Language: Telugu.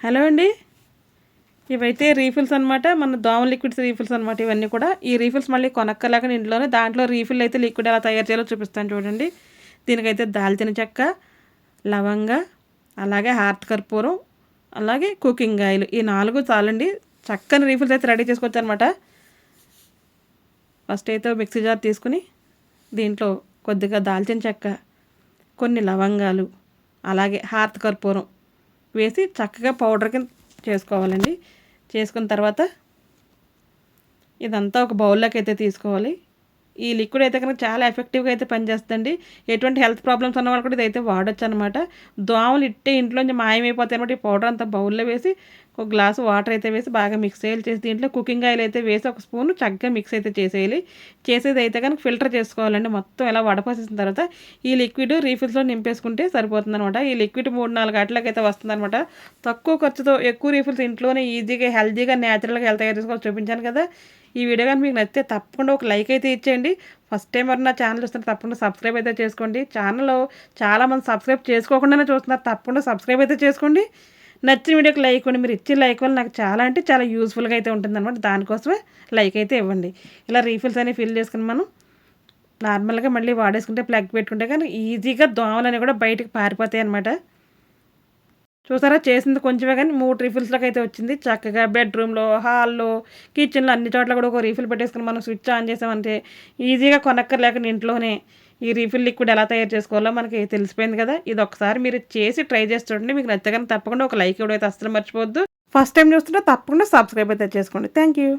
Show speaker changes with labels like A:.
A: హలో అండి. ఇవైతే రీఫిల్స్ అనమాట. మన దోమ లిక్విడ్స్ రీఫిల్స్ అనమాట ఇవన్నీ కూడా. ఈ రీఫిల్స్ మళ్ళీ కొనక్కర్లేకుండా ఇంట్లోనే దాంట్లో రీఫిల్ అయితే లిక్విడ్ ఎలా తయారు చేయాలో చూపిస్తాను చూడండి. దీనికైతే దాల్చిన చెక్క, లవంగ, అలాగే హార్త్ కర్పూరం, అలాగే కుకింగ్ ఆయిల్ ఈ 4 చాలండి. చక్కని రీఫిల్స్ అయితే రెడీ చేసుకోవచ్చు అనమాట. ఫస్ట్ అయితే మిక్సీ జార్ తీసుకుని దీంట్లో కొద్దిగా దాల్చిన చెక్క, కొన్ని లవంగాలు, అలాగే హార్త్ కర్పూరం వేసి చక్కగా పౌడర్ కింద చేసుకోవాలండి. చేసుకున్న తర్వాత ఇదంతా ఒక బౌల్లోకి అయితే తీసుకోవాలి. ఈ లిక్విడ్ అయితే కనుక చాలా ఎఫెక్టివ్గా అయితే పనిచేస్తుందండి. ఎటువంటి హెల్త్ ప్రాబ్లమ్స్ ఉన్న వాళ్ళు కూడా ఇదైతే వాడచ్చు అనమాట. దోమలు ఇట్టే ఇంట్లోంచి మాయమైపోతాయి అనమాట. ఈ పౌడర్ అంతా బౌల్లో వేసి ఒక గ్లాసు వాటర్ అయితే వేసి బాగా మిక్స్ చేసి దీంట్లో కుకింగ్ ఆయిల్ అయితే వేసి ఒక స్పూన్ చక్కగా మిక్స్ అయితే చేసేయాలి. చేసేది అయితే కనుక ఫిల్టర్ చేసుకోవాలండి. మొత్తం ఇలా వడపోసేసిన తర్వాత ఈ లిక్విడ్ రీఫిల్స్లో నింపేసుకుంటే సరిపోతుంది అనమాట. ఈ లిక్విడ్ 3-4 గంటలకి అయితే వస్తుంది అనమాట. తక్కువ ఖర్చుతో ఎక్కువ రీఫిల్స్ ఇంట్లోనే ఈజీగా హెల్తీగా న్యాచురల్గా ఎలా తయారు చేసుకోవాలో చూపించాను కదా. ఈ వీడియో కానీ మీకు నచ్చితే తప్పకుండా ఒక లైక్ అయితే ఇచ్చేయండి. ఫస్ట్ టైం ఎవరైనా ఛానల్ చూస్తుంటే తప్పకుండా సబ్స్క్రైబ్ అయితే చేసుకోండి. ఛానల్లో చాలామంది సబ్స్క్రైబ్ చేసుకోకుండానే చూస్తున్నారు. తప్పకుండా సబ్స్క్రైబ్ అయితే చేసుకోండి. నచ్చిన వీడియోకి లైక్ ఇవ్వండి. మీరు ఇచ్చే లైక్ వల్ల నాకు చాలా అంటే చాలా యూస్ఫుల్గా అయితే ఉంటుందన్నమాట. దానికోసమే లైక్ అయితే ఇవ్వండి. ఇలా రీఫిల్స్ అనేవి ఫిల్ చేసుకుని మనం నార్మల్గా మళ్ళీ వాడేసుకుంటే ప్లగ్ పెట్టుకుంటే కానీ ఈజీగా దోమలని కూడా బయటకు పారిపోతాయి అనమాట. చూసారా చేసింది కొంచెమే కానీ 3 రీఫిల్స్లోకి అయితే వచ్చింది. చక్కగా బెడ్రూమ్లో, హాల్లో, కిచెన్లో అన్ని చోట్ల కూడా ఒక రీఫిల్ పెట్టేసుకుని మనం స్విచ్ ఆన్ చేసామంటే ఈజీగా కొనక్కర్లేకుండా ఇంట్లోనే ఈ రీఫిల్ లిక్విడ్ ఎలా తయారు చేసుకోవాలో మనకి తెలిసిపోయింది కదా. ఇది ఒకసారి మీరు చేసి ట్రై చేసి చూడండి. మీకు నచ్చగానే తప్పకుండా ఒక లైక్ ఇవ్వడం అయితే అస్సలు మర్చిపోవద్దు. ఫస్ట్ టైం చూస్తుంటే తప్పకుండా సబ్స్క్రైబ్ అయితే చేసుకోండి. Thank you.